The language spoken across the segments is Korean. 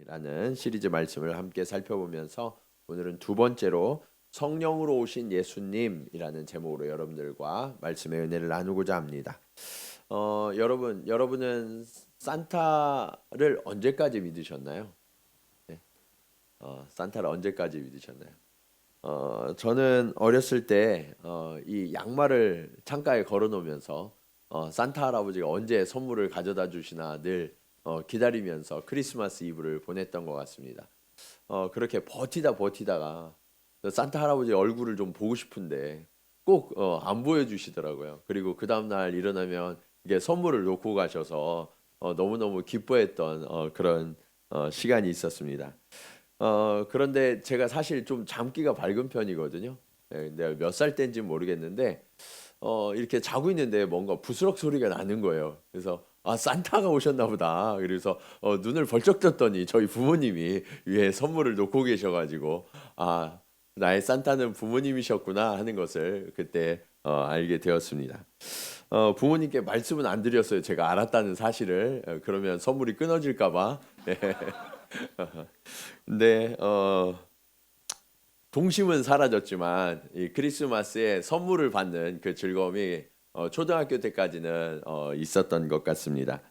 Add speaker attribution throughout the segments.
Speaker 1: 라는 시리즈 말씀을 함께 살펴보면서 오늘은 두 번째로 성령으로 오신 예수님이라는 제목으로 여러분들과 말씀의 은혜를 나누고자 합니다. 여러분은 산타를 언제까지 믿으셨나요? 네. 산타를 언제까지 믿으셨나요? 저는 어렸을 때 이 양말을 창가에 걸어놓으면서 산타 할아버지가 언제 선물을 가져다 주시나 늘 기다리면서 크리스마스 이브를 보냈던 것 같습니다. 그렇게 버티다가 산타 할아버지 얼굴을 좀 보고 싶은데 꼭 안 보여주시더라고요. 그리고 그 다음날 일어나면 이게 선물을 놓고 가셔서 너무너무 기뻐했던 그런 시간이 있었습니다. 그런데 제가 사실 좀 잠기가 밝은 편이거든요. 내가 몇 살 때인지 모르겠는데 이렇게 자고 있는데 뭔가 부스럭 소리가 나는 거예요. 그래서 아 산타가 오셨나 보다. 그래서 눈을 벌쩍 떴더니 저희 부모님이 위에 선물을 놓고 계셔가지고 아 나의 산타는 부모님이셨구나 하는 것을 그때 알게 되었습니다. 부모님께 말씀은 안 드렸어요. 제가 알았다는 사실을. 그러면 선물이 끊어질까 봐. 근데 동심은 사라졌지만 이 크리스마스에 선물을 받는 그 즐거움이 초등학교 때까지는 있었던 것 같습니다.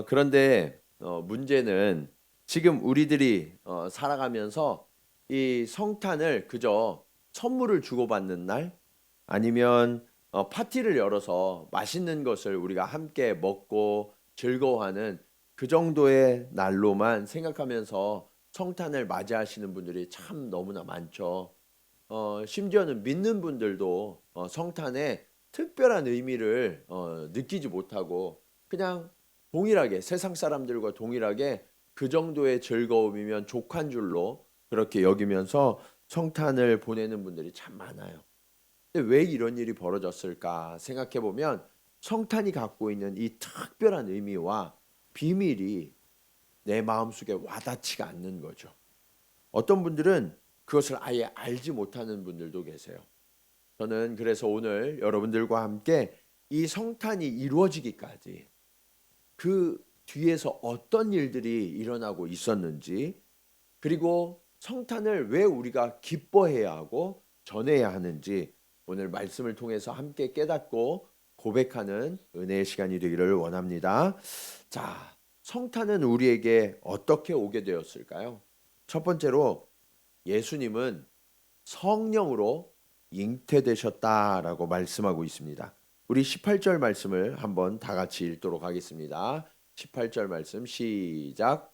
Speaker 1: 그런데 문제는 지금 우리들이 살아가면서 이 성탄을 그저 선물을 주고받는 날 아니면 파티를 열어서 맛있는 것을 우리가 함께 먹고 즐거워하는 그 정도의 날로만 생각하면서 성탄을 맞이하시는 분들이 참 너무나 많죠. 심지어는 믿는 분들도 성탄에 특별한 의미를 느끼지 못하고 그냥 동일하게 세상 사람들과 동일하게 그 정도의 즐거움이면 족한 줄로 그렇게 여기면서 성탄을 보내는 분들이 참 많아요. 근데 왜 이런 일이 벌어졌을까 생각해 보면 성탄이 갖고 있는 이 특별한 의미와 비밀이 내 마음속에 와닿지가 않는 거죠. 어떤 분들은 그것을 아예 알지 못하는 분들도 계세요. 저는 그래서 오늘 여러분들과 함께 이 성탄이 이루어지기까지 그 뒤에서 어떤 일들이 일어나고 있었는지 그리고 성탄을 왜 우리가 기뻐해야 하고 전해야 하는지 오늘 말씀을 통해서 함께 깨닫고 고백하는 은혜의 시간이 되기를 원합니다. 자, 성탄은 우리에게 어떻게 오게 되었을까요? 첫 번째로 예수님은 성령으로 잉태되셨다라고 말씀하고 있습니다. 우리 18절 말씀을 한번 다 같이 읽도록 하겠습니다. 18절 말씀 시작.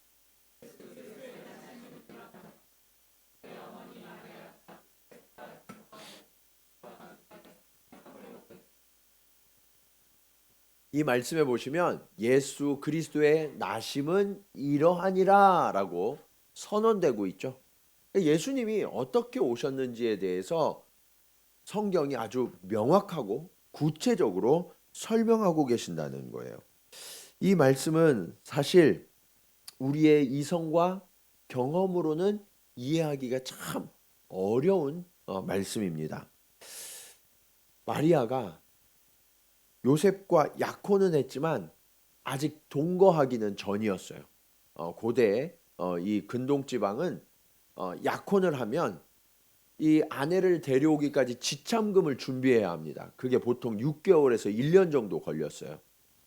Speaker 1: 이 말씀에 보시면 예수 그리스도의 나심은 이러하니라라고 선언되고 있죠. 예수님이 어떻게 오셨는지에 대해서 성경이 아주 명확하고 구체적으로 설명하고 계신다는 거예요. 이 말씀은 사실 우리의 이성과 경험으로는 이해하기가 참 어려운 말씀입니다. 마리아가 요셉과 약혼은 했지만 아직 동거하기는 전이었어요. 고대 이 근동 지방은 약혼을 하면 이 아내를 데려오기까지 지참금을 준비해야 합니다. 그게 보통 6개월에서 1년 정도 걸렸어요.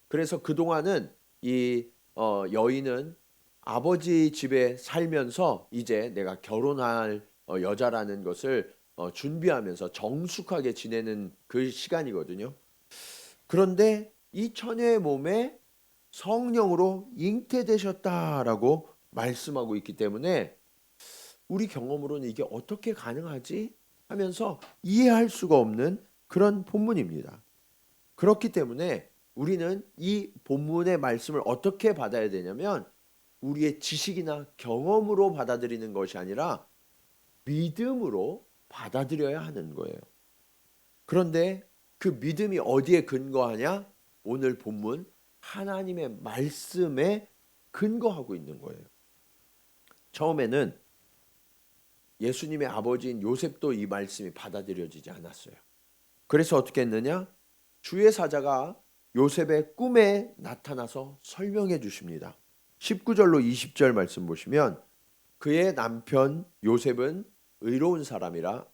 Speaker 1: 그래서 그동안은 이 여인은 아버지 집에 살면서 이제 내가 결혼할 여자라는 것을 준비하면서 정숙하게 지내는 그 시간이거든요. 그런데 이 처녀의 몸에 성령으로 잉태되셨다라고 말씀하고 있기 때문에 우리 경험으로는 이게 어떻게 가능하지 하면서 이해할 수가 없는 그런 본문입니다. 그렇기 때문에 우리는 이 본문의 말씀을 어떻게 받아야 되냐면 우리의 지식이나 경험으로 받아들이는 것이 아니라 믿음으로 받아들여야 하는 거예요. 그런데 그 믿음이 어디에 근거하냐? 오늘 본문 하나님의 말씀에 근거하고 있는 거예요. 처음에는 예수님의 아버지인 요셉도 이 말씀이 받아들여지지 않았어요. 그래서 어떻게 했느냐? 주의 사자가 요셉의 꿈에 나타나서 설명해 주십니다. 19절로 20절 말씀 보시면 그의 남편 요셉은 의로운 사람이라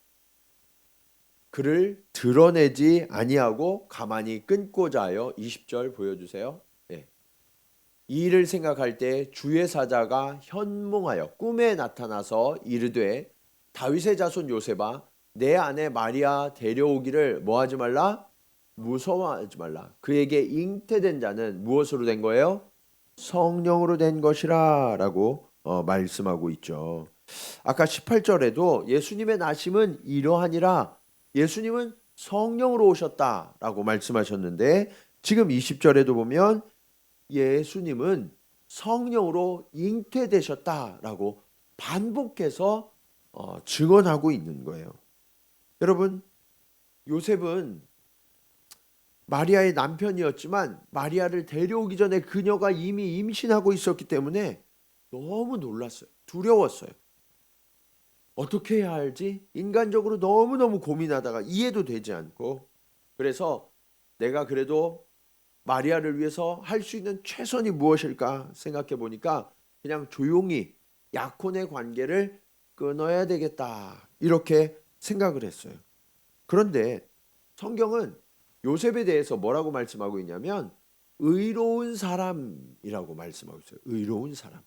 Speaker 1: 그를 드러내지 아니하고 가만히 끊고자 하여 20절 보여주세요. 네. 이 일을 생각할 때 주의 사자가 현몽하여 꿈에 나타나서 이르되 다윗의 자손 요셉아 내 아내 마리아 데려오기를 뭐하지 말라? 무서워하지 말라. 그에게 잉태된 자는 무엇으로 된 거예요? 성령으로 된 것이라 라고 말씀하고 있죠. 아까 18절에도 예수님의 나심은 이러하니라 예수님은 성령으로 오셨다라고 말씀하셨는데 지금 20절에도 보면 예수님은 성령으로 잉태되셨다라고 반복해서 증언하고 있는 거예요. 여러분, 요셉은 마리아의 남편이었지만 마리아를 데려오기 전에 그녀가 이미 임신하고 있었기 때문에 너무 놀랐어요. 두려웠어요. 어떻게 해야 할지 인간적으로 너무너무 고민하다가 이해도 되지 않고 그래서 내가 그래도 마리아를 위해서 할 수 있는 최선이 무엇일까 생각해 보니까 그냥 조용히 약혼의 관계를 끊어야 되겠다 이렇게 생각을 했어요. 그런데 성경은 요셉에 대해서 뭐라고 말씀하고 있냐면 의로운 사람이라고 말씀하고 있어요. 의로운 사람.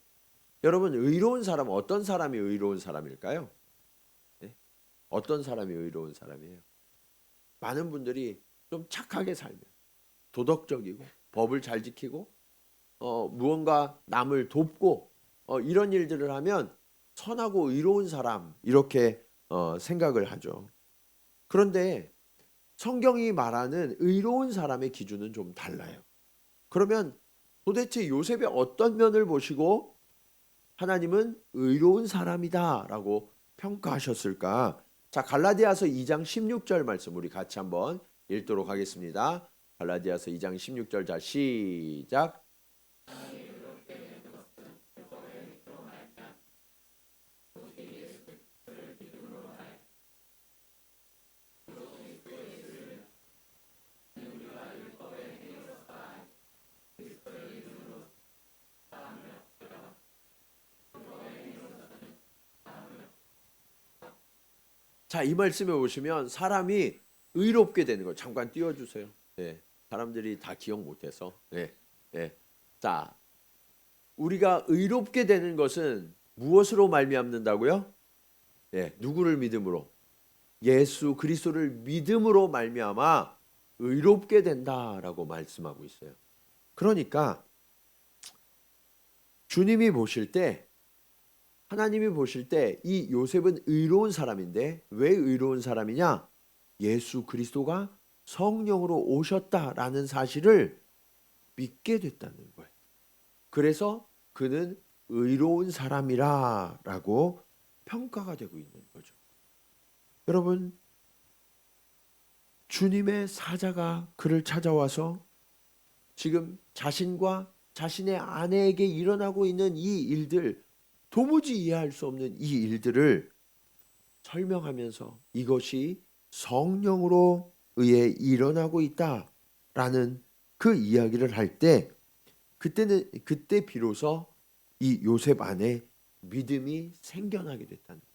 Speaker 1: 여러분 의로운 사람 어떤 사람이 의로운 사람일까요? 네? 어떤 사람이 의로운 사람이에요? 많은 분들이 좀 착하게 살면 도덕적이고 법을 잘 지키고 무언가 남을 돕고 이런 일들을 하면 선하고 의로운 사람 이렇게 생각을 하죠. 그런데 성경이 말하는 의로운 사람의 기준은 좀 달라요. 그러면 도대체 요셉의 어떤 면을 보시고 하나님은 의로운 사람이다라고 평가하셨을까? 자, 갈라디아서 2장 16절 말씀 우리 같이 한번 읽도록 하겠습니다. 갈라디아서 2장 16절 자 시작. 자, 이 말씀에 보시면 사람이 의롭게 되는 거 잠깐 띄워주세요. 네, 사람들이 다 기억 못해서. 네, 네. 자, 우리가 의롭게 되는 것은 무엇으로 말미암는다고요? 네, 누구를 믿음으로? 예수 그리스도를 믿음으로 말미암아 의롭게 된다라고 말씀하고 있어요. 그러니까 주님이 보실 때 하나님이 보실 때 이 요셉은 의로운 사람인데 왜 의로운 사람이냐? 예수 그리스도가 성령으로 오셨다라는 사실을 믿게 됐다는 거예요. 그래서 그는 의로운 사람이라고 평가가 되고 있는 거죠. 여러분, 주님의 사자가 그를 찾아와서 지금 자신과 자신의 아내에게 일어나고 있는 이 일들 도무지 이해할 수 없는 이 일들을 설명하면서 이것이 성령으로 의해 일어나고 있다라는 그 이야기를 할 때 그때 비로소 이 요셉 안에 믿음이 생겨나게 됐다는 거예요.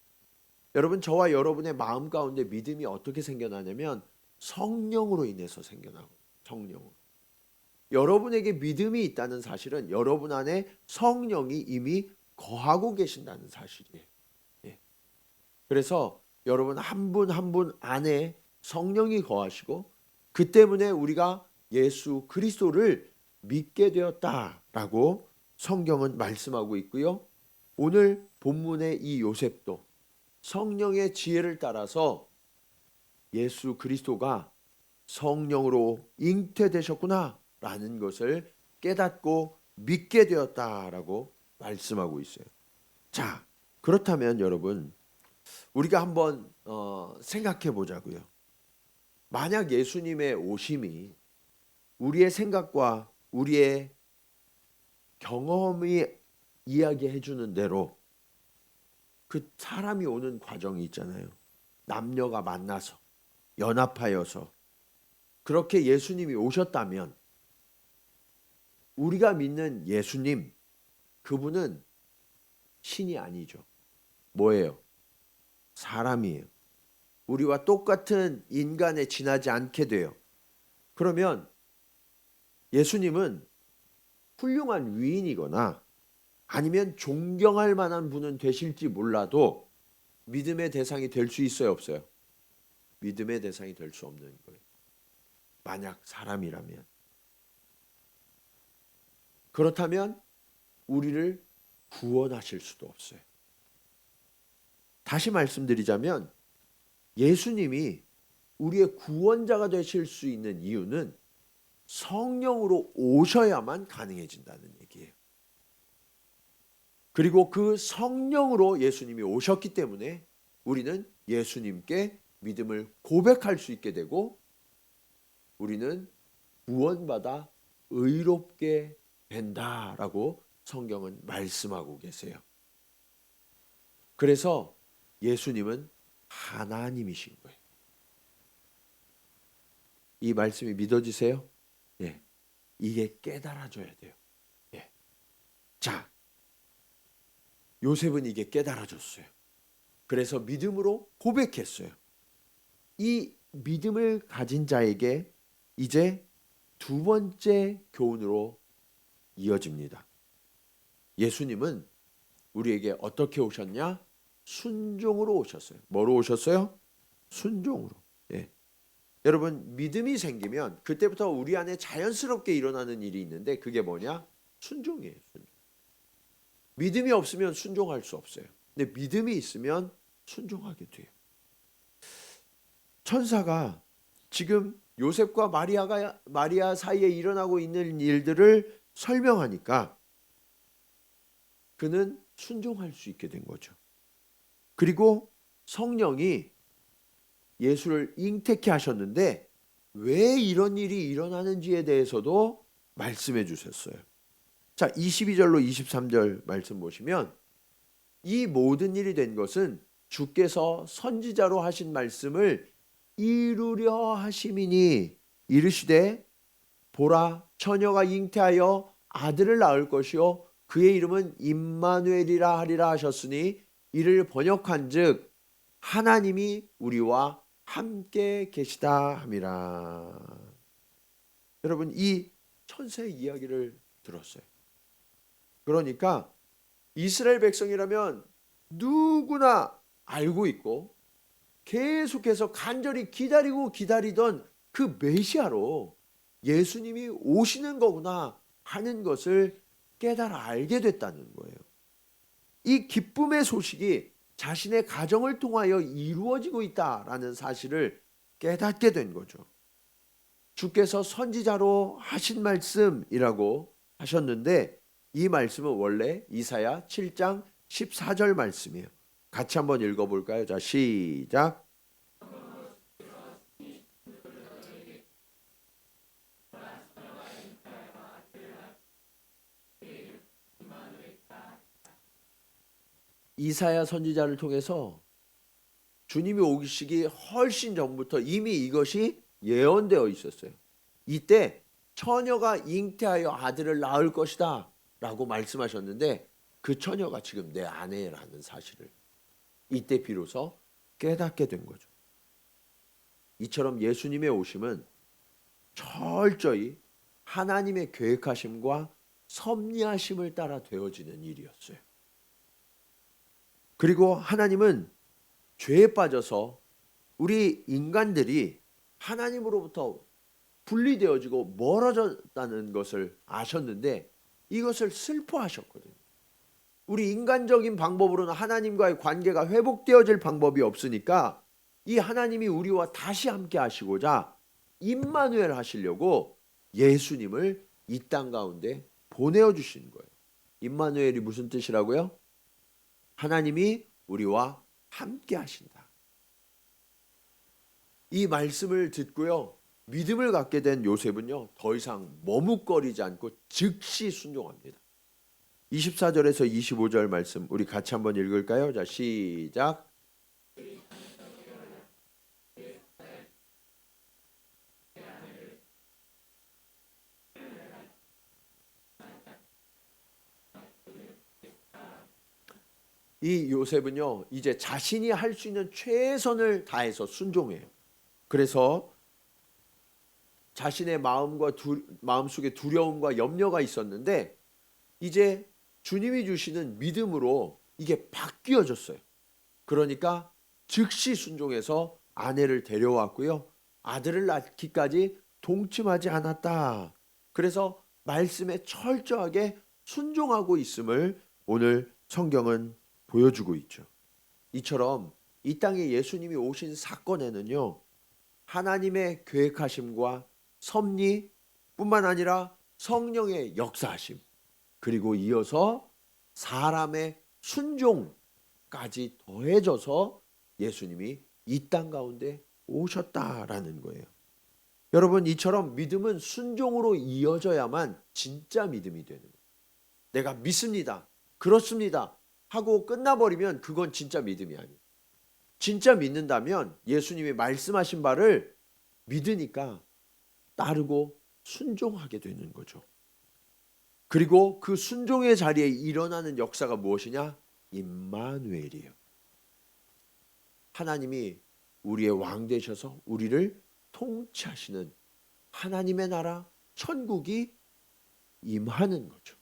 Speaker 1: 여러분 저와 여러분의 마음 가운데 믿음이 어떻게 생겨나냐면 성령으로 인해서 생겨나고 성령으로. 여러분에게 믿음이 있다는 사실은 여러분 안에 성령이 이미 거하고 계신다는 사실이에요. 예. 그래서 여러분 한 분 한 분 안에 성령이 거하시고 그 때문에 우리가 예수 그리스도를 믿게 되었다라고 성경은 말씀하고 있고요. 오늘 본문의 이 요셉도 성령의 지혜를 따라서 예수 그리스도가 성령으로 잉태되셨구나라는 것을 깨닫고 믿게 되었다라고 말씀하고 있어요. 자, 그렇다면 여러분 우리가 한번 생각해 보자고요. 만약 예수님의 오심이 우리의 생각과 우리의 경험이 이야기해 주는 대로 그 사람이 오는 과정이 있잖아요. 남녀가 만나서 연합하여서 그렇게 예수님이 오셨다면 우리가 믿는 예수님 그분은 신이 아니죠. 뭐예요? 사람이에요. 우리와 똑같은 인간에 지나지 않게 돼요. 그러면 예수님은 훌륭한 위인이거나 아니면 존경할 만한 분은 되실지 몰라도 믿음의 대상이 될 수 있어요, 없어요? 믿음의 대상이 될 수 없는 거예요. 만약 사람이라면. 그렇다면 우리를 구원하실 수도 없어요. 다시 말씀드리자면 예수님이 우리의 구원자가 되실 수 있는 이유는 성령으로 오셔야만 가능해진다는 얘기예요. 그리고 그 성령으로 예수님이 오셨기 때문에 우리는 예수님께 믿음을 고백할 수 있게 되고 우리는 구원받아 의롭게 된다라고 성경은 말씀하고 계세요. 그래서 예수님은 하나님이신 거예요. 이 말씀이 믿어지세요? 예. 이게 깨달아져야 돼요. 예. 자, 요셉은 이게 깨달아졌어요. 그래서 믿음으로 고백했어요. 이 믿음을 가진 자에게 이제 두 번째 교훈으로 이어집니다. 예수님은 우리에게 어떻게 오셨냐? 순종으로 오셨어요. 뭐로 오셨어요? 순종으로. 예. 여러분, 믿음이 생기면 그때부터 우리 안에 자연스럽게 일어나는 일이 있는데 그게 뭐냐? 순종이에요. 순종. 믿음이 없으면 순종할 수 없어요. 근데 믿음이 있으면 순종하게 돼요. 천사가 지금 요셉과 마리아 사이에 일어나고 있는 일들을 설명하니까 그는 순종할 수 있게 된 거죠. 그리고 성령이 예수를 잉태케 하셨는데 왜 이런 일이 일어나는지에 대해서도 말씀해 주셨어요. 자, 22절로 23절 말씀 보시면 이 모든 일이 된 것은 주께서 선지자로 하신 말씀을 이루려 하심이니 이르시되 보라 처녀가 잉태하여 아들을 낳을 것이요 그의 이름은 임마누엘이라 하리라 하셨으니 이를 번역한즉 하나님이 우리와 함께 계시다 함이라. 여러분, 이 천사의 이야기를 들었어요. 그러니까 이스라엘 백성이라면 누구나 알고 있고 계속해서 간절히 기다리던 그 메시아로 예수님이 오시는 거구나 하는 것을 깨달아 알게 됐다는 거예요. 이 기쁨의 소식이 자신의 가정을 통하여 이루어지고 있다라는 사실을 깨닫게 된 거죠. 주께서 선지자로 하신 말씀이라고 하셨는데 이 말씀은 원래 이사야 7장 14절 말씀이에요. 같이 한번 읽어볼까요? 자, 시작. 이사야 선지자를 통해서 주님이 오시기 훨씬 전부터 이미 이것이 예언되어 있었어요. 이때 처녀가 잉태하여 아들을 낳을 것이다 라고 말씀하셨는데 그 처녀가 지금 내 아내라는 사실을 이때 비로소 깨닫게 된 거죠. 이처럼 예수님의 오심은 철저히 하나님의 계획하심과 섭리하심을 따라 되어지는 일이었어요. 그리고 하나님은 죄에 빠져서 우리 인간들이 하나님으로부터 분리되어지고 멀어졌다는 것을 아셨는데 이것을 슬퍼하셨거든요. 우리 인간적인 방법으로는 하나님과의 관계가 회복되어질 방법이 없으니까 이 하나님이 우리와 다시 함께 하시고자 임마누엘 하시려고 예수님을 이 땅 가운데 보내어 주신 거예요. 임마누엘이 무슨 뜻이라고요? 하나님이 우리와 함께 하신다. 이 말씀을 듣고요. 믿음을 갖게 된 요셉은요. 더 이상 머뭇거리지 않고 즉시 순종합니다. 24절에서 25절 말씀 우리 같이 한번 읽을까요? 자, 시작. 이 요셉은요, 이제 자신이 할 수 있는 최선을 다해서 순종해요. 그래서 자신의 마음속에 두려움과 염려가 있었는데 이제 주님이 주시는 믿음으로 이게 바뀌어졌어요. 그러니까 즉시 순종해서 아내를 데려왔고요. 아들을 낳기까지 동침하지 않았다. 그래서 말씀에 철저하게 순종하고 있음을 오늘 성경은 보여주고 있죠. 이처럼 이 땅에 예수님이 오신 사건에는요, 하나님의 계획하심과 섭리뿐만 아니라 성령의 역사하심, 그리고 이어서 사람의 순종까지 더해져서 예수님이 이 땅 가운데 오셨다라는 거예요. 여러분, 이처럼 믿음은 순종으로 이어져야만 진짜 믿음이 되는 거예요. 내가 믿습니다, 그렇습니다 하고 끝나버리면 그건 진짜 믿음이 아니에요. 진짜 믿는다면 예수님이 말씀하신 바를 믿으니까 따르고 순종하게 되는 거죠. 그리고 그 순종의 자리에 일어나는 역사가 무엇이냐? 임마누엘이에요. 하나님이 우리의 왕 되셔서 우리를 통치하시는 하나님의 나라 천국이 임하는 거죠.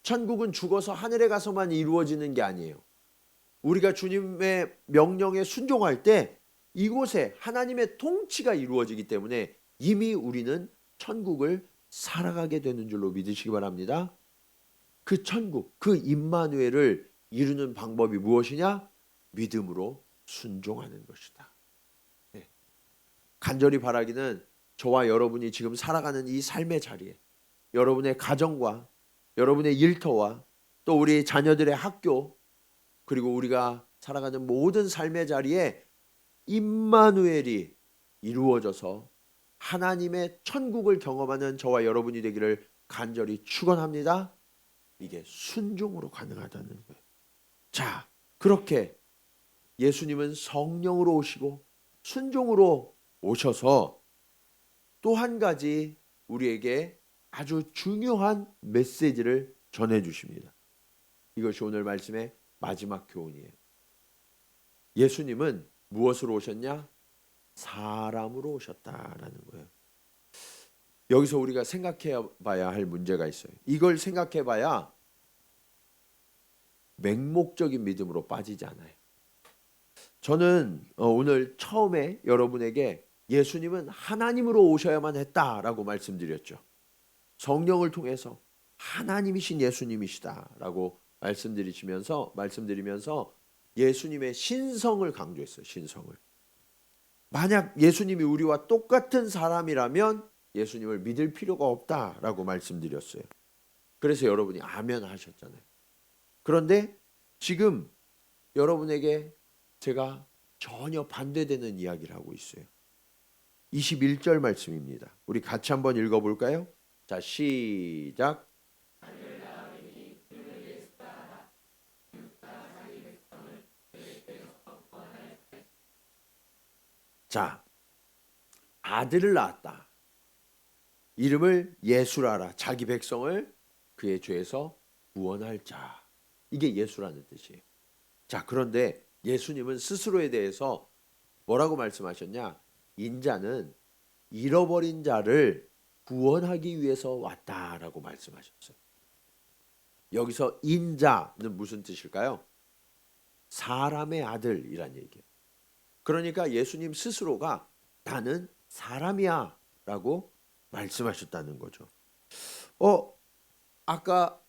Speaker 1: 천국은 죽어서 하늘에 가서만 이루어지는 게 아니에요. 우리가 주님의 명령에 순종할 때 이곳에 하나님의 통치가 이루어지기 때문에 이미 우리는 천국을 살아가게 되는 줄로 믿으시기 바랍니다. 그 천국, 그 임마누엘을 이루는 방법이 무엇이냐? 믿음으로 순종하는 것이다. 네. 간절히 바라기는 저와 여러분이 지금 살아가는 이 삶의 자리에 여러분의 가정과 여러분의 일터와 또 우리 자녀들의 학교, 그리고 우리가 살아가는 모든 삶의 자리에 임마누엘이 이루어져서 하나님의 천국을 경험하는 저와 여러분이 되기를 간절히 축원합니다. 이게 순종으로 가능하다는 거예요. 자, 그렇게 예수님은 성령으로 오시고 순종으로 오셔서 또 한 가지 우리에게 아주 중요한 메시지를 전해주십니다. 이것이 오늘 말씀의 마지막 교훈이에요. 예수님은 무엇으로 오셨냐? 사람으로 오셨다라는 거예요. 여기서 우리가 생각해 봐야 할 문제가 있어요. 이걸 생각해 봐야 맹목적인 믿음으로 빠지지 않아요. 저는 오늘 처음에 여러분에게 예수님은 하나님으로 오셔야만 했다라고 말씀드렸죠. 성령을 통해서 하나님이신 예수님이시다라고 말씀드리면서 예수님의 신성을 강조했어요. 신성을. 만약 예수님이 우리와 똑같은 사람이라면 예수님을 믿을 필요가 없다라고 말씀드렸어요. 그래서 여러분이 아멘 하셨잖아요. 그런데 지금 여러분에게 제가 전혀 반대되는 이야기를 하고 있어요. 21절 말씀입니다. 우리 같이 한번 읽어볼까요? 자, 시작. 자, 아들을 낳았다. 이름을 예수라라. 자기 백성을 그의 죄에서 구원할 자. 이게 예수라는 뜻이에요. 자, 그런데 예수님은 스스로에 대해서 뭐라고 말씀하셨냐? 인자는 잃어버린 자를 구원하기 위해서 왔다라고 말씀하셨어요. 여기서 인자는 무슨 뜻일까요? 사람의 아들이란 얘기예요. 그러니까 예수님 스스로가 나는 사람이야 라고 말씀하셨다는 거죠. 아까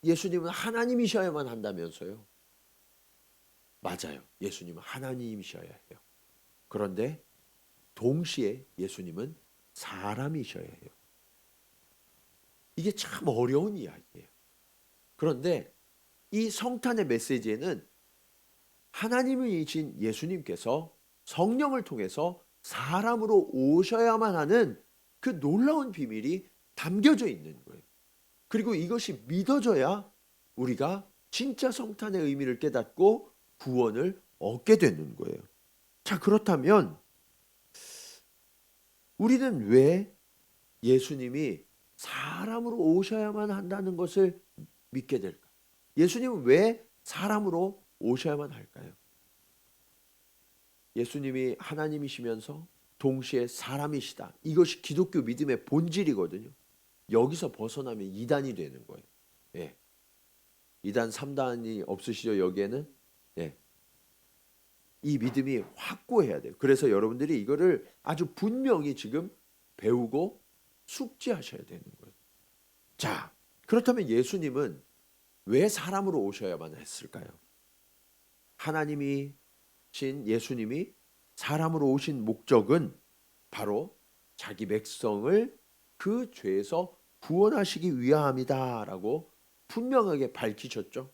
Speaker 1: 예수님은 하나님이셔야만 한다면서요. 맞아요. 예수님은 하나님이셔야 해요. 그런데 동시에 예수님은 사람이셔야 해요. 이게 참 어려운 이야기예요. 그런데 이 성탄의 메시지에는 하나님이신 예수님께서 성령을 통해서 사람으로 오셔야만 하는 그 놀라운 비밀이 담겨져 있는 거예요. 그리고 이것이 믿어져야 우리가 진짜 성탄의 의미를 깨닫고 구원을 얻게 되는 거예요. 자, 그렇다면 우리는 왜 예수님이 사람으로 오셔야만 한다는 것을 믿게 될까? 예수님은 왜 사람으로 오셔야만 할까요? 예수님이 하나님이시면서 동시에 사람이시다. 이것이 기독교 믿음의 본질이거든요. 여기서 벗어나면 이단이 되는 거예요. 예. 2단, 3단이 없으시죠, 여기에는? 예. 이 믿음이 확고해야 돼요. 그래서 여러분들이 이거를 아주 분명히 지금 배우고 숙지하셔야 되는 거예요. 자, 그렇다면 예수님은 왜 사람으로 오셔야만 했을까요? 하나님이신 예수님이 사람으로 오신 목적은 바로 자기 백성을 그 죄에서 구원하시기 위함이다라고 분명하게 밝히셨죠.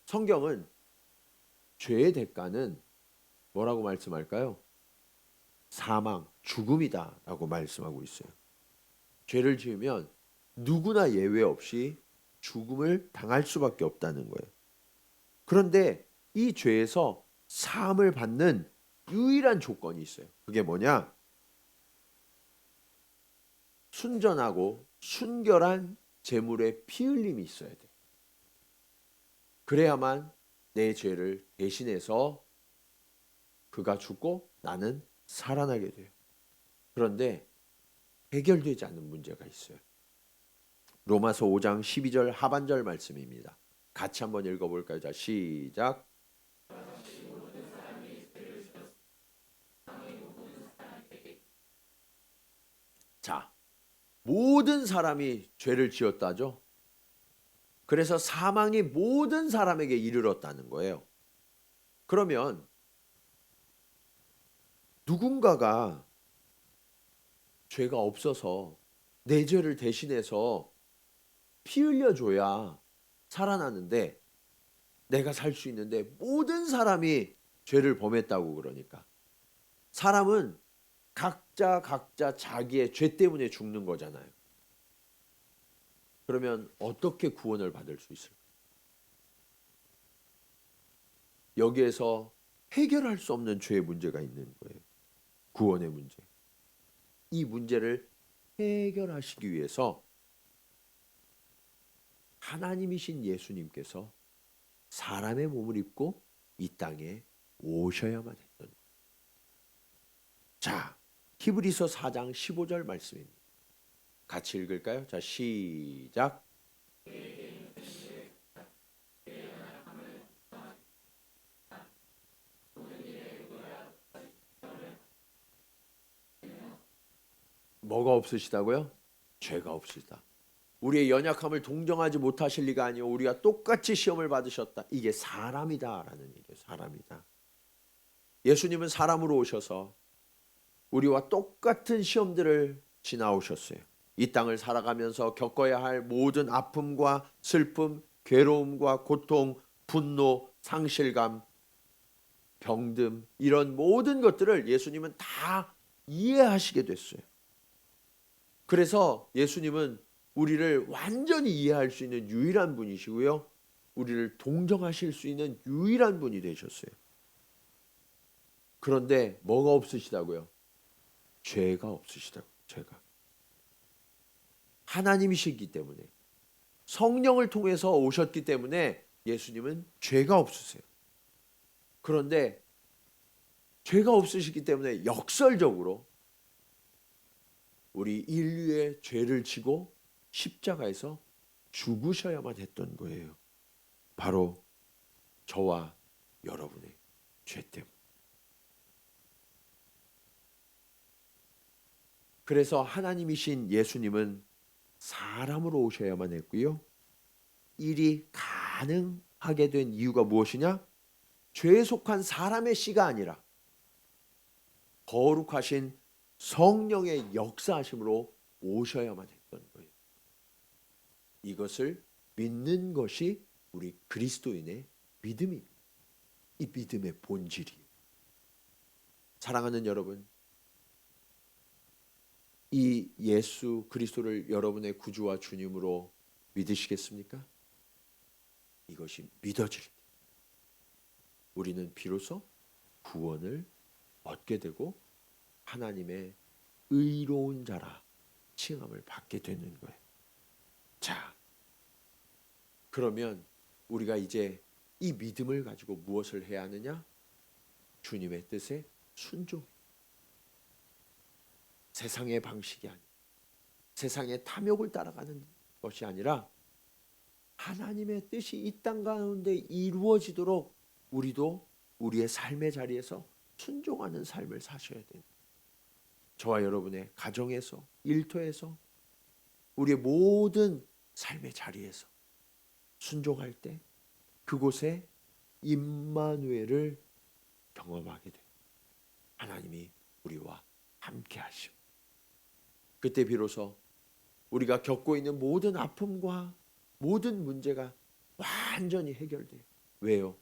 Speaker 1: 성경은 죄의 대가는 뭐라고 말씀할까요? 사망, 죽음이다라고 말씀하고 있어요. 죄를 지으면 누구나 예외 없이 죽음을 당할 수밖에 없다는 거예요. 그런데 이 죄에서 사함을 받는 유일한 조건이 있어요. 그게 뭐냐? 순전하고 순결한 제물의 피 흘림이 있어야 돼. 그래야만 내 죄를 대신해서 그가 죽고 나는 살아나게 돼요. 그런데 해결되지 않는 문제가 있어요. 로마서 5장 12절 하반절 말씀입니다. 같이 한번 읽어볼까요? 자, 시작. 자, 모든 사람이 죄를 지었다죠. 그래서 사망이 모든 사람에게 이르렀다는 거예요. 그러면 누군가가 죄가 없어서 내 죄를 대신해서 피 흘려줘야 살아나는데 내가 살 수 있는데 모든 사람이 죄를 범했다고 그러니까 사람은 각자 자기의 죄 때문에 죽는 거잖아요. 그러면 어떻게 구원을 받을 수 있을까? 여기에서 해결할 수 없는 죄의 문제가 있는 거예요. 구원의 문제. 이 문제를 해결하시기 위해서 하나님이신 예수님께서 사람의 몸을 입고 이 땅에 오셔야만 했던 거예요. 자, 히브리서 4장 15절 말씀입니다. 같이 읽을까요? 자, 시작. 뭐가 없으시다고요? 죄가 없으시다. 우리의 연약함을 동정하지 못하실 리가 아니요 우리가 똑같이 시험을 받으셨다. 이게 사람이다라는 얘기예요. 사람이다. 예수님은 사람으로 오셔서 우리와 똑같은 시험들을 지나오셨어요. 이 땅을 살아가면서 겪어야 할 모든 아픔과 슬픔, 괴로움과 고통, 분노, 상실감, 병듦 이런 모든 것들을 예수님은 다 이해하시게 됐어요. 그래서 예수님은 우리를 완전히 이해할 수 있는 유일한 분이시고요. 우리를 동정하실 수 있는 유일한 분이 되셨어요. 그런데 뭐가 없으시다고요? 죄가 없으시다고. 죄가. 하나님이시기 때문에 성령을 통해서 오셨기 때문에 예수님은 죄가 없으세요. 그런데 죄가 없으시기 때문에 역설적으로 우리 인류의 죄를 지고 십자가에서 죽으셔야만 했던 거예요. 바로 저와 여러분의 죄 때문에. 그래서 하나님이신 예수님은 사람으로 오셔야만 했고요. 일이 가능하게 된 이유가 무엇이냐? 죄에 속한 사람의 씨가 아니라 거룩하신 성령의 역사하심으로 오셔야만 했던 거예요. 이것을 믿는 것이 우리 그리스도인의 믿음입니다. 이 믿음의 본질이에요. 사랑하는 여러분, 이 예수 그리스도를 여러분의 구주와 주님으로 믿으시겠습니까? 이것이 믿어질 때 우리는 비로소 구원을 얻게 되고 하나님의 의로운 자라 칭함을 받게 되는 거예요. 자, 그러면 우리가 이제 이 믿음을 가지고 무엇을 해야 하느냐? 주님의 뜻에 순종. 세상의 방식이 아니라, 세상의 탐욕을 따라가는 것이 아니라 하나님의 뜻이 이 땅 가운데 이루어지도록 우리도 우리의 삶의 자리에서 순종하는 삶을 사셔야 돼요. 저와 여러분의 가정에서, 일터에서, 우리의 모든 삶의 자리에서 순종할 때 그곳에 임마누엘을 경험하게 돼요. 하나님이 우리와 함께 하시오. 그때 비로소 우리가 겪고 있는 모든 아픔과 모든 문제가 완전히 해결돼요. 왜요?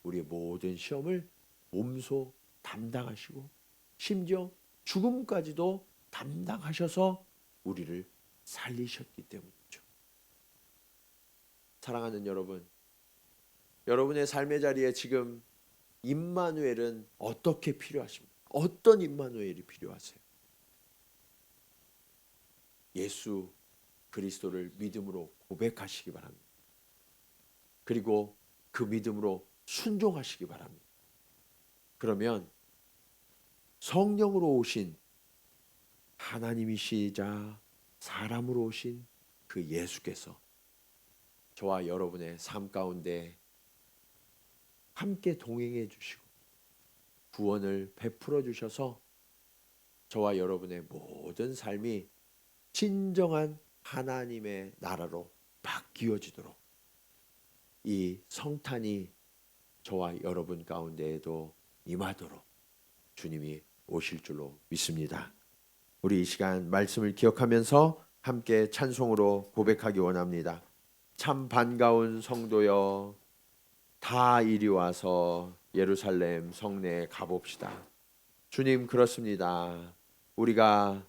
Speaker 1: 우리의 모든 시험을 몸소 담당하시고 심지어 죽음까지도 담당하셔서 우리를 살리셨기 때문이죠. 사랑하는 여러분, 여러분의 삶의 자리에 지금 임마누엘은 어떻게 필요하십니까? 어떤 임마누엘이 필요하세요? 예수 그리스도를 믿음으로 고백하시기 바랍니다. 그리고 그 믿음으로 순종하시기 바랍니다. 그러면 성령으로 오신 하나님이시자 사람으로 오신 그 예수께서 저와 여러분의 삶 가운데 함께 동행해 주시고 구원을 베풀어 주셔서 저와 여러분의 모든 삶이 진정한 하나님의 나라로 바뀌어지도록 이 성탄이 저와 여러분 가운데에도 임하도록 주님이 오실 줄로 믿습니다. 우리 이 시간 말씀을 기억하면서 함께 찬송으로 고백하기 원합니다. 참 반가운 성도여, 다 이리 와서 예루살렘 성내에 가봅시다. 주님, 그렇습니다. 우리가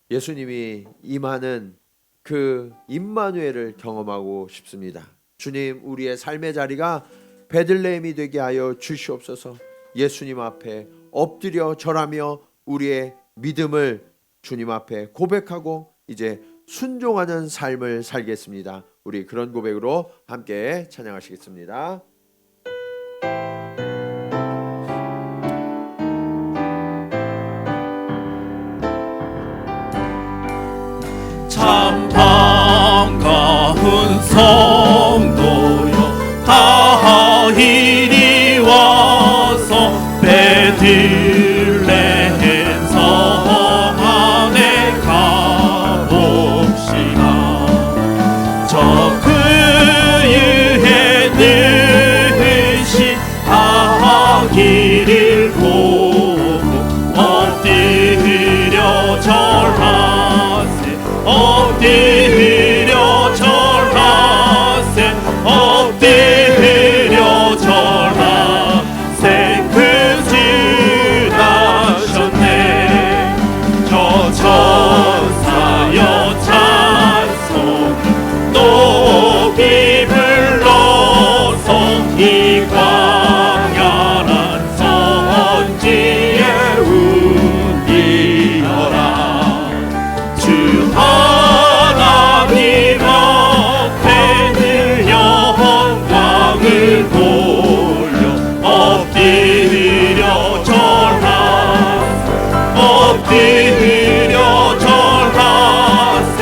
Speaker 1: 예수님이 임하는 그 임마누엘을 경험하고 싶습니다. 주님, 우리의 삶의 자리가 베들레헴이 되게 하여 주시옵소서. 예수님 앞에 엎드려 절하며 우리의 믿음을 주님 앞에 고백하고 이제 순종하는 삶을 살겠습니다. 우리 그런 고백으로 함께 찬양하시겠습니다.
Speaker 2: 참 반가운 성도여, 다 이리 와서 베들레헴 성 안에 가봅시다. 저 그의 능신 아기를 보고 엎드려 절하세, 엎드려 절하세, 엎드려 절하세. 그 주 나셨네. 저 천사여 찬송 높이 불러서 이 광야란 선지에 울리어라. 주 하나님 앞에는 영광을 돌려 엎드려 절하세, 엎드려 절하세,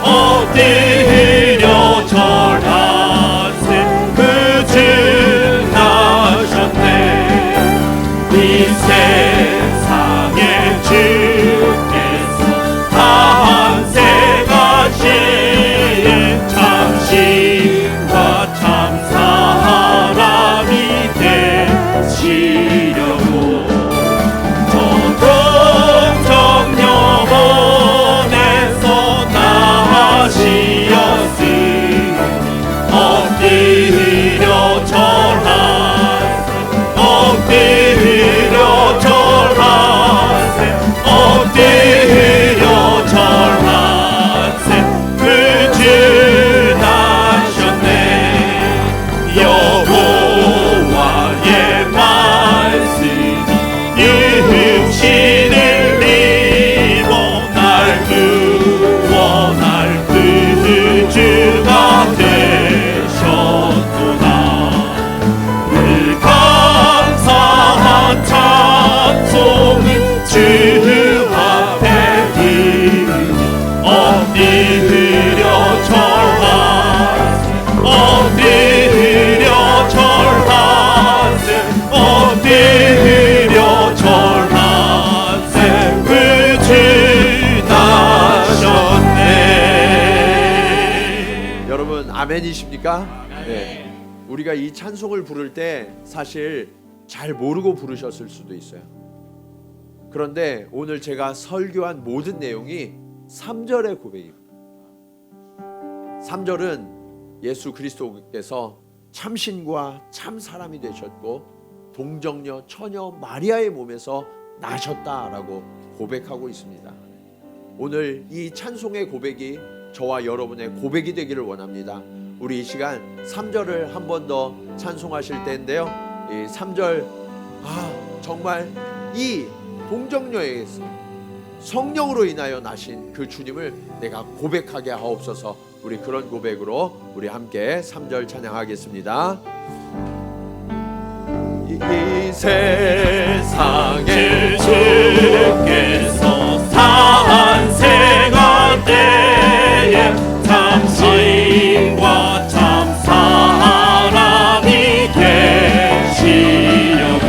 Speaker 2: 엎드려 절하세. 그 주 나셨네. 이 세상에 주께서 탄생하시에 참신과 참 사람이 되시려고 저 동정 영원에서 나신 엎드려 절하세 엎드려 절하세 엎드려 절하세 구주 나셨네.
Speaker 1: 여러분 아멘이십니까? 네. 우리가 이 찬송을 부를 때 사실 잘 모르고 부르셨을 수도 있어요. 그런데 오늘 제가 설교한 모든 내용이 3절의 고백입니다. 3절은 예수 그리스도께서 참신과 참 사람이 되셨고 동정녀 처녀 마리아의 몸에서 나셨다라고 고백하고 있습니다. 오늘 이 찬송의 고백이 저와 여러분의 고백이 되기를 원합니다. 우리 이 시간 3절을 한 번 더 찬송하실 때인데요, 이 3절 정말 이 동정녀에게서 성령으로 인하여 나신 그 주님을 내가 고백하게 하옵소서. 우리 그런 고백으로 우리 함께 3절 찬양하겠습니다. 이 세상에
Speaker 2: 주께서 탄생할 때에 참 시인과 참 사람이 계시려고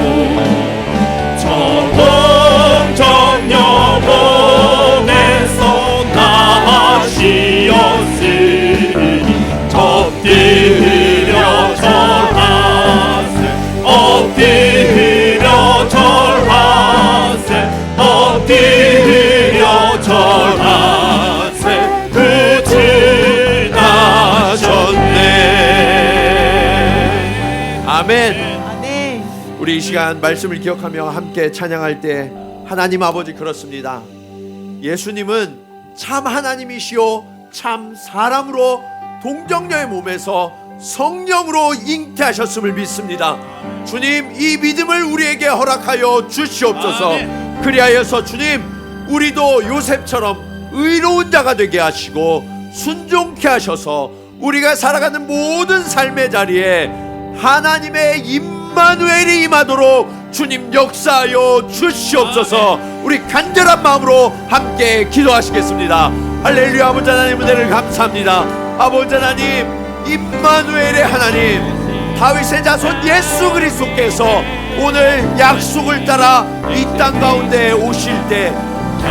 Speaker 2: 저 동정녀 몸에서 나시었으니 엎드려 절하세 엎드려 절하세 엎드려 절하세 구주 나셨네.
Speaker 1: 아멘.
Speaker 3: 아멘.
Speaker 1: 우리 이 시간 말씀을 기억하며 함께 찬양할 때 하나님 아버지 그렇습니다. 예수님은 참 하나님이시오 참 사람으로 동정녀의 몸에서 성령으로 잉태하셨음을 믿습니다. 주님 이 믿음을 우리에게 허락하여 주시옵소서.
Speaker 2: 아멘.
Speaker 1: 그리하여서 주님 우리도 요셉처럼 의로운 자가 되게 하시고 순종케 하셔서 우리가 살아가는 모든 삶의 자리에 하나님의 임마누엘이 임하도록 주님 역사하여 주시옵소서. 우리 간절한 마음으로 함께 기도하시겠습니다. 할렐루야. 아버지 하나님 은혜를 감사합니다. 아버지 하나님 임마누엘의 하나님 다윗의 자손 예수 그리스도께서 오늘 약속을 따라 이 땅 가운데 오실 때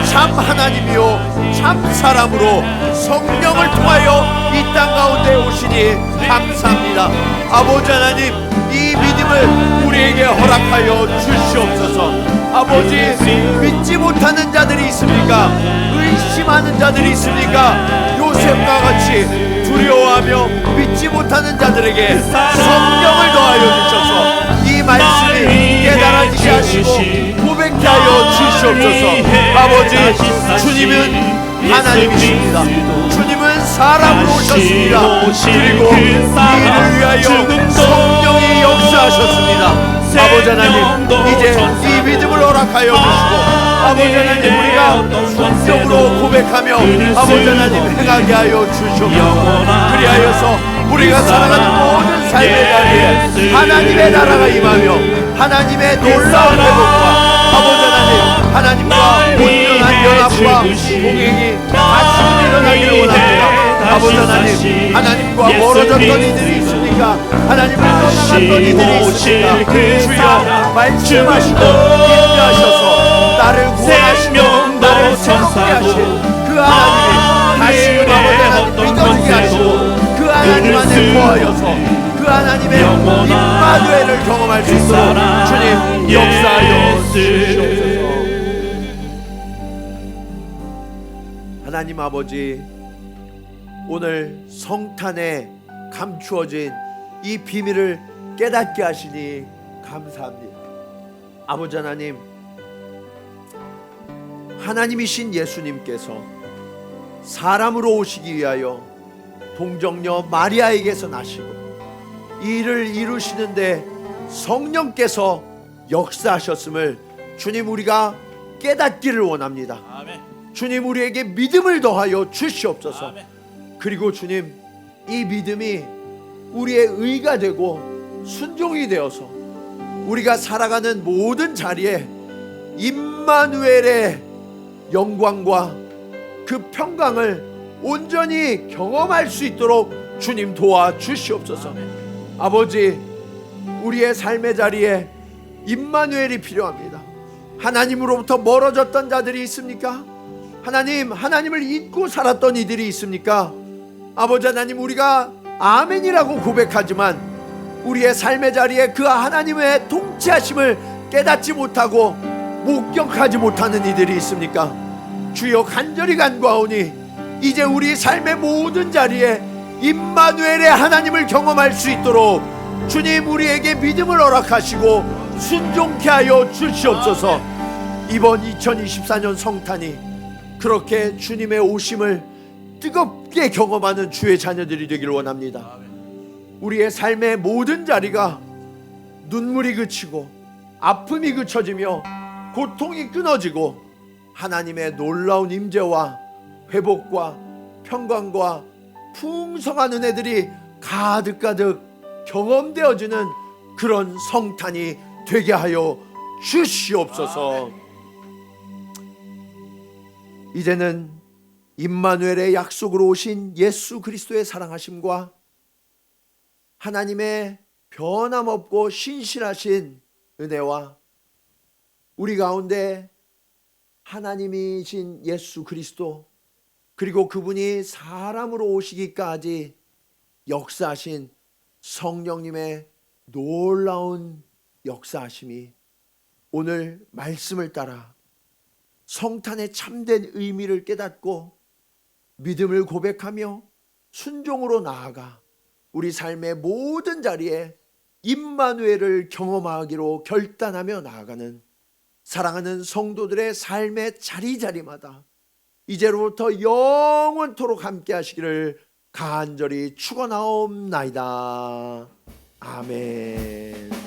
Speaker 1: 참 하나님이요 참 사람으로 성령을 통하여 이 땅 가운데 오시니 감사합니다. 아버지 하나님 이 믿음을 우리에게 허락하여 주시옵소서. 아버지 믿지 못하는 자들이 있습니까? 의심하는 자들이 있습니까? 요셉과 같이 두려워하며 믿지 못하는 자들에게 성령을 더하여 주셔서 이 말씀이 깨달아지게 하시고 고백케 하여 주시옵소서. 아버지 주님은 하나님이십니다. 주님은 사람으로 오셨습니다. 그리고 이를 위하여 성령이 역사하셨습니다. 아버지 하나님 이제 이 믿음을 허락하여 주시고 아버지 하나님 우리가 순종으로 고백하며 아버지 하나님 행하게 하여 주시옵소서. 그리하여서 우리가 살아가는 모든 삶의 자리에 하나님의 나라가 임하며 하나님의 놀라운 회복과 아버지 하나님 하나님과 온전한 연합과 동행이 같이 일어나기를 원합니다. 아버지 하나님 하나님과 멀어졌던 이들이 있습니까? 하나님을 떠나갔던 이들이 있습니까? 주여 말씀하시고 인도하셔서 나를 구원하시고 나를 새롭게 하신 그 하나님이 다시금 아버지 하나님 믿어지게 하시고 그 하나님 안에 거하여서 그 하나님의 임마누엘을 경험할 수 있도록 주님 역사하여 주시옵소서. 하나님 아버지 오늘 성탄에 감추어진 이 비밀을 깨닫게 하시니 감사합니다. 아버지 하나님 하나님이신 예수님께서 사람으로 오시기 위하여 동정녀 마리아에게서 나시고 이 일을 이루시는데 성령께서 역사하셨음을 주님 우리가 깨닫기를 원합니다.
Speaker 2: 아멘.
Speaker 1: 주님 우리에게 믿음을 더하여 주시옵소서.
Speaker 2: 아멘.
Speaker 1: 그리고 주님 이 믿음이 우리의 의가 되고 순종이 되어서 우리가 살아가는 모든 자리에 임마누엘의 영광과 그 평강을 온전히 경험할 수 있도록 주님 도와주시옵소서. 아버지, 우리의 삶의 자리에 임마누엘이 필요합니다. 하나님으로부터 멀어졌던 자들이 있습니까? 하나님을 잊고 살았던 이들이 있습니까? 아버지 하나님, 우리가 아멘이라고 고백하지만 우리의 삶의 자리에 그 하나님의 통치하심을 깨닫지 못하고 목격하지 못하는 이들이 있습니까? 주여, 간절히 간구하오니 이제 우리 삶의 모든 자리에 임마누엘의 하나님을 경험할 수 있도록 주님 우리에게 믿음을 허락하시고 순종케 하여 주시옵소서. 이번 2024년 성탄이 그렇게 주님의 오심을 뜨겁게 경험하는 주의 자녀들이 되길 원합니다. 우리의 삶의 모든 자리가 눈물이 그치고 아픔이 그쳐지며 고통이 끊어지고 하나님의 놀라운 임재와 회복과 평강과 풍성한 은혜들이 가득가득 경험되어지는 그런 성탄이 되게 하여 주시옵소서. 이제는 임마누엘의 약속으로 오신 예수 그리스도의 사랑하심과 하나님의 변함없고 신실하신 은혜와 우리 가운데 하나님이신 예수 그리스도, 그리고 그분이 사람으로 오시기까지 역사하신 성령님의 놀라운 역사하심이 오늘 말씀을 따라 성탄의 참된 의미를 깨닫고 믿음을 고백하며 순종으로 나아가 우리 삶의 모든 자리에 임마누엘을 경험하기로 결단하며 나아가는 사랑하는 성도들의 삶의 자리자리마다 이제로부터 영원토록 함께 하시기를 간절히 축원하옵나이다. 아멘.